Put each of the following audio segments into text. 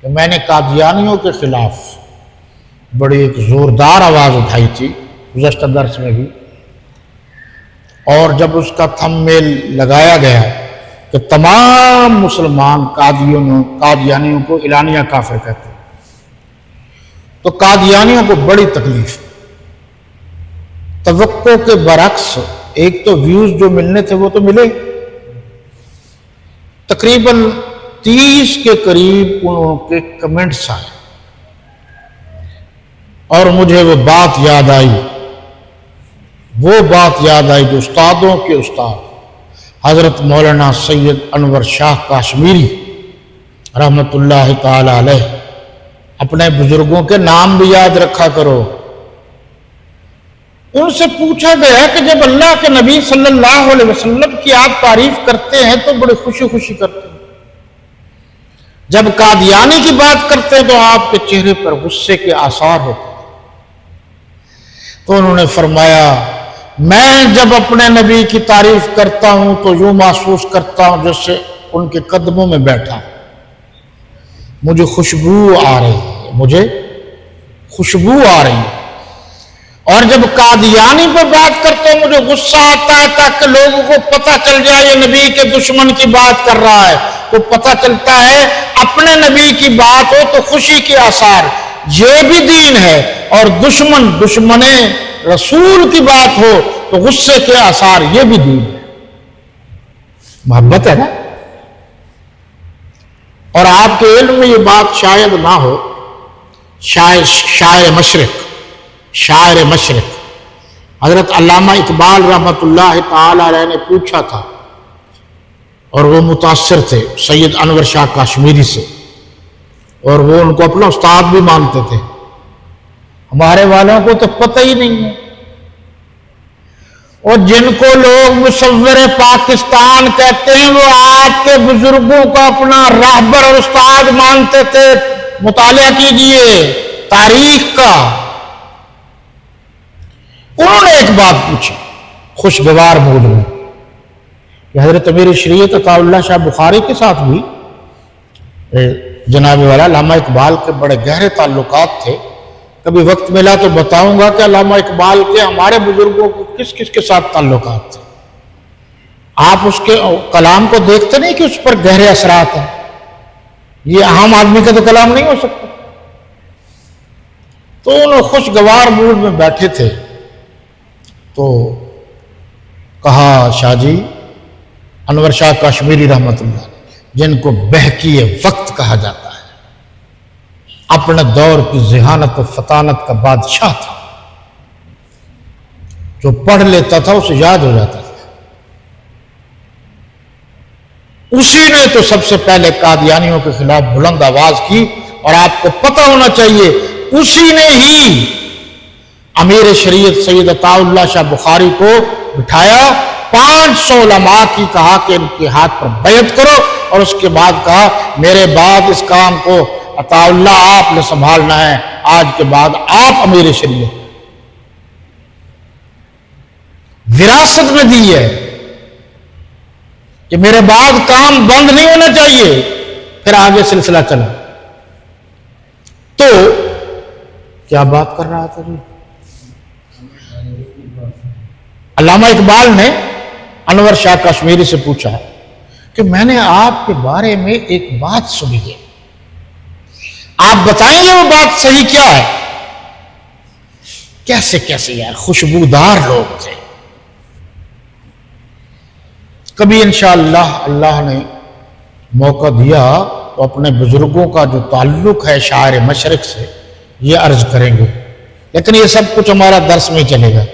کہ میں نے قادیانیوں کے خلاف بڑی ایک زوردار آواز اٹھائی تھی گزشتہ درس میں بھی، اور جب اس کا تھم میل لگایا گیا کہ تمام مسلمان قادیانیوں کو اعلانیہ کافر کہتے ہیں، تو قادیانیوں کو بڑی تکلیف، توقع کے برعکس ایک تو ویوز جو ملنے تھے وہ تو ملے، تقریباً 30 کے قریب انہوں کے کمنٹس آئے، اور مجھے وہ بات یاد آئی جو استادوں کے استاد حضرت مولانا سید انور شاہ کاشمیری رحمۃ اللہ تعالی علیہ، اپنے بزرگوں کے نام بھی یاد رکھا کرو، ان سے پوچھا گیا کہ جب اللہ کے نبی صلی اللہ علیہ وسلم کی آپ تعریف کرتے ہیں تو بڑے خوشی خوشی کرتے ہیں، جب قادیانی کی بات کرتے ہیں تو آپ کے چہرے پر غصے کے آثار ہوتے ہیں۔ تو انہوں نے فرمایا، میں جب اپنے نبی کی تعریف کرتا ہوں تو یوں محسوس کرتا ہوں جیسے ان کے قدموں میں بیٹھا، مجھے خوشبو آ رہی ہے، اور جب قادیانی پہ بات کرتے ہیں مجھے غصہ آتا ہے تاکہ لوگوں کو پتہ چل جائے یہ نبی کے دشمن کی بات کر رہا ہے، تو پتہ چلتا ہے اپنے نبی کی بات ہو تو خوشی کے آثار، یہ بھی دین ہے، اور دشمن رسول کی بات ہو تو غصے کے آثار، یہ بھی دین ہے، محبت ہے نا۔ اور آپ کے علم میں یہ بات شاید نہ ہو، شاعر مشرق حضرت علامہ اقبال رحمۃ اللہ تعالی علیہ نے پوچھا تھا، اور وہ متاثر تھے سید انور شاہ کاشمیری سے، اور وہ ان کو اپنا استاد بھی مانتے تھے، ہمارے والوں کو تو پتہ ہی نہیں ہے، اور جن کو لوگ مصور پاکستان کہتے ہیں وہ آپ کے بزرگوں کو اپنا راہبر اور استاد مانتے تھے، مطالعہ کیجئے تاریخ کا۔ انہوں نے ایک بات پوچھی خوشگوار موڈ میں کہ حضرت امیر شریعت عطا اللہ شاہ بخاری کے ساتھ بھی جناب والا علامہ اقبال کے بڑے گہرے تعلقات تھے، کبھی وقت ملا تو بتاؤں گا کہ علامہ اقبال کے ہمارے بزرگوں کو کس کس کے ساتھ تعلقات تھے، آپ اس کے کلام کو دیکھتے نہیں کہ اس پر گہرے اثرات ہیں، یہ عام آدمی کا تو کلام نہیں ہو سکتا۔ تو انہوں خوشگوار موڈ میں بیٹھے تھے، تو کہا، شاہ جی انور شاہ کاشمیری رحمۃ اللہ جن کو بہکی وقت کہا جاتا ہے، اپنے دور کی ذہانت و فطانت کا بادشاہ تھا، جو پڑھ لیتا تھا اسے یاد ہو جاتا تھا، اسی نے تو سب سے پہلے قادیانیوں کے خلاف بلند آواز کی، اور آپ کو پتہ ہونا چاہیے اسی نے ہی امیر شریعت سید عطا اللہ شاہ بخاری کو بٹھایا، 500 علماء کی کہا کہ ان کے ہاتھ پر بیعت کرو، اور اس کے بعد کہا میرے بعد اس کام کو عطا اللہ آپ نے سنبھالنا ہے، آج کے بعد آپ امیر شریعت وراثت میں دی ہے کہ میرے بعد کام بند نہیں ہونا چاہیے۔ پھر آگے سلسلہ چلا، تو کیا بات کر رہا تھا جی؟ علامہ اقبال نے انور شاہ کاشمیری سے پوچھا کہ میں نے آپ کے بارے میں ایک بات سنی ہے، آپ بتائیں گے وہ بات صحیح کیا ہے؟ کیسے یار خوشبودار لوگ تھے۔ کبھی انشاءاللہ اللہ نے موقع دیا تو اپنے بزرگوں کا جو تعلق ہے شاعر مشرق سے یہ عرض کریں گے، لیکن یہ سب کچھ ہمارا درس میں چلے گا۔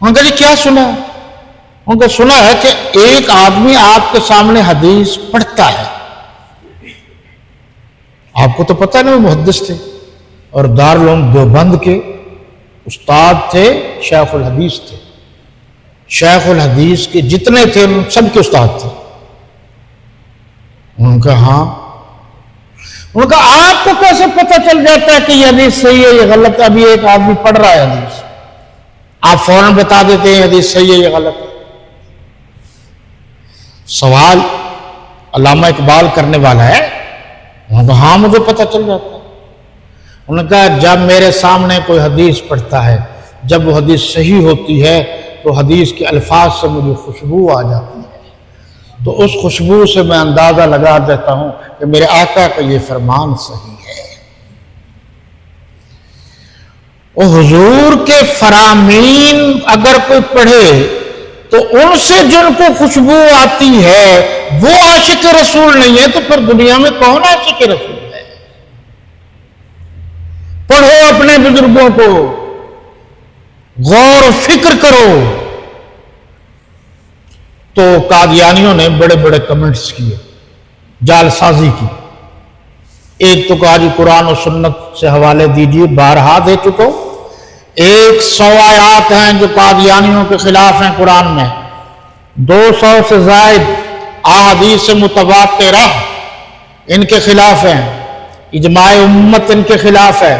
انہوں نے کہا جی کیا سنا؟ انہوں نے سنا ہے کہ ایک آدمی آپ کے سامنے حدیث پڑھتا ہے، آپ کو تو پتہ نہیں وہ محدث تھے، اور دارالعلوم دیوبند کے استاد تھے، شیخ الحدیث تھے، شیخ الحدیث کے جتنے تھے ان سب کے استاد تھے۔ انہوں نے کہا ہاں۔ انہوں نے کہا آپ کو کیسے پتہ چل جاتا ہے کہ یہ حدیث صحیح ہے یہ غلط ہے؟ ابھی ایک آدمی پڑھ رہا ہے حدیث، آپ فوراً بتا دیتے ہیں حدیث صحیح ہے یہ غلط ہے۔ سوال علامہ اقبال کرنے والا ہے انہوں نے کہا ہاں مجھے پتہ چل جاتا ہے۔ انہوں نے کہا جب میرے سامنے کوئی حدیث پڑھتا ہے، جب وہ حدیث صحیح ہوتی ہے تو حدیث کے الفاظ سے مجھے خوشبو آ جاتی ہے، تو اس خوشبو سے میں اندازہ لگا دیتا ہوں کہ میرے آقا کا یہ فرمان صحیح ہے۔ وہ حضور کے فرامین اگر کوئی پڑھے تو ان سے جن کو خوشبو آتی ہے وہ عاشق رسول نہیں ہے، تو پھر دنیا میں کون عاشق رسول ہے؟ پڑھو اپنے بزرگوں کو، غور و فکر کرو۔ تو قادیانیوں نے بڑے بڑے کمنٹس کیے، جال سازی کی۔ ایک تو کہا جی قرآن و سنت سے حوالے دیجیے، بارہا دے چکا ہوں۔ 100 آیات ہیں جو قادیانیوں کے خلاف ہیں قرآن میں، 200 سے زائد احادیث متواترہ ان کے خلاف ہیں، اجماع امت ان کے خلاف ہے۔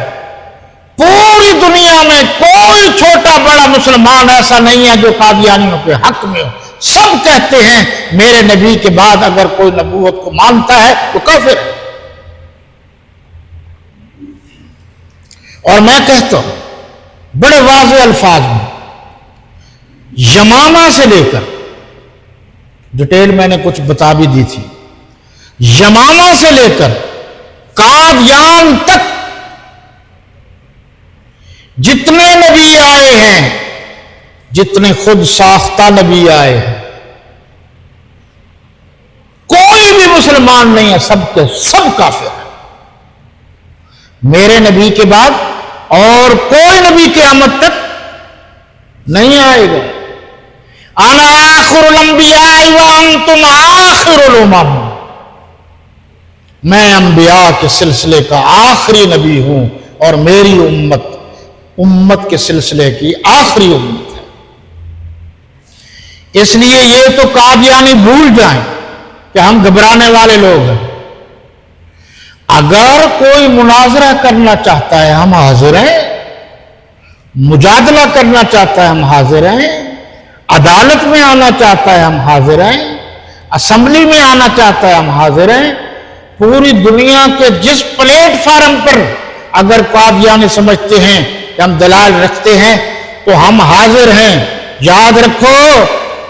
پوری دنیا میں کوئی چھوٹا بڑا مسلمان ایسا نہیں ہے جو قادیانیوں کے حق میں ہو۔ سب کہتے ہیں میرے نبی کے بعد اگر کوئی نبوت کو مانتا ہے تو کافر ہے۔ اور میں کہتا ہوں بڑے واضح الفاظ میں، یمامہ سے لے کر، ڈیٹیل میں نے کچھ بتا بھی دی تھی، یمامہ سے لے کر قادیان تک جتنے نبی آئے ہیں، جتنے خود ساختہ نبی آئے ہیں، کوئی بھی مسلمان نہیں ہے، سب کے سب کافر ہیں۔ میرے نبی کے بعد اور کوئی نبی قیامت تک نہیں آئے گا۔ انا آخر الانبیاء وانتم آخر الامم، میں انبیاء کے سلسلے کا آخری نبی ہوں اور میری امت کے سلسلے کی آخری امت ہے۔ اس لیے یہ تو قادیانی بھول جائیں کہ ہم گھبرانے والے لوگ ہیں۔ اگر کوئی مناظرہ کرنا چاہتا ہے ہم حاضر ہیں، مجادلہ کرنا چاہتا ہے ہم حاضر ہیں، عدالت میں آنا چاہتا ہے ہم حاضر ہیں، اسمبلی میں آنا چاہتا ہے ہم حاضر ہیں۔ پوری دنیا کے جس پلیٹ فارم پر اگر قادیانی سمجھتے ہیں کہ ہم دلائل رکھتے ہیں تو ہم حاضر ہیں۔ یاد رکھو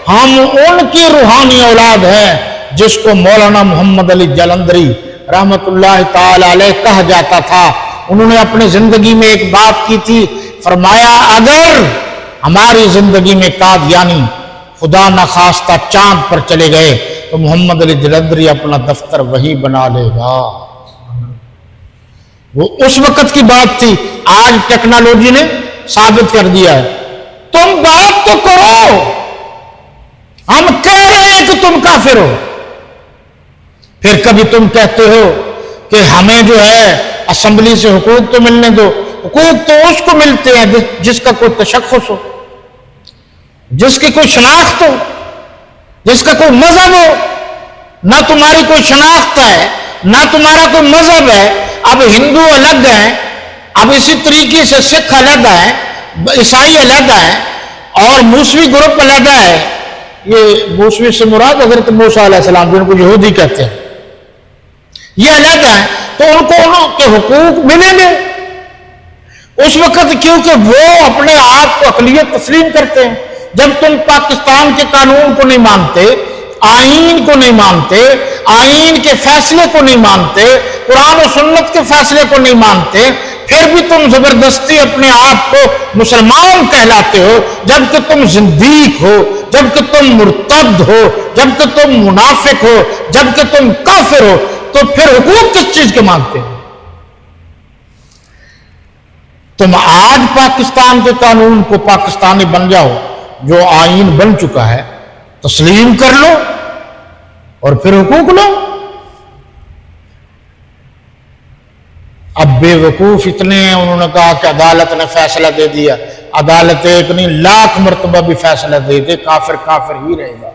ہم ان کی روحانی اولاد ہیں جس کو مولانا محمد علی جلندری رحمت اللہ تعالی علیہ کہا جاتا تھا۔ انہوں نے اپنے زندگی میں ایک بات کی تھی، فرمایا اگر ہماری زندگی میں قادیانی خدا نخواستہ چاند پر چلے گئے تو محمد علی جلندری اپنا دفتر وہی بنا لے گا۔ وہ اس وقت کی بات تھی، آج ٹیکنالوجی نے ثابت کر دیا ہے۔ تم بات تو کرو، ہم کہہ رہے ہیں کہ تم کافر ہو، پھر کبھی تم کہتے ہو کہ ہمیں جو ہے اسمبلی سے حقوق تو ملنے دو۔ حقوق تو اس کو ملتے ہیں جس کا کوئی تشخص ہو، جس کی کوئی شناخت ہو، جس کا کوئی مذہب ہو۔ نہ تمہاری کوئی شناخت ہے، نہ تمہارا کوئی مذہب ہے۔ اب ہندو الگ ہیں، اب اسی طریقے سے سکھ الگ ہیں، عیسائی الگ ہیں، اور موسوی گروپ الگ ہے۔ یہ موسوی سے مراد حضرت موسیٰ علیہ السلام جن کو یہودی کہتے ہیں، یہ الگ ہیں، تو ان کو ان کے حقوق ملیں گے اس وقت، کیونکہ وہ اپنے آپ کو اقلیت تسلیم کرتے ہیں۔ جب تم پاکستان کے قانون کو نہیں مانتے، آئین کو نہیں مانتے، آئین کے فیصلے کو نہیں مانتے، قرآن و سنت کے فیصلے کو نہیں مانتے، پھر بھی تم زبردستی اپنے آپ کو مسلمان کہلاتے ہو، جبکہ تم زندیق ہو، جبکہ تم مرتد ہو، جبکہ تم منافق ہو، جبکہ تم کافر ہو، تو پھر حقوق کس چیز کے مانگتے ہو؟ تم آج پاکستان کے قانون کو پاکستانی بن جاؤ، جو آئین بن چکا ہے تسلیم کر لو اور پھر حقوق لو۔ اب بے وقوف اتنے ہیں، انہوں نے کہا کہ عدالت نے فیصلہ دے دیا۔ عدالت ایک نہیں لاکھ مرتبہ بھی فیصلہ دے دے، کافر کافر ہی رہے گا۔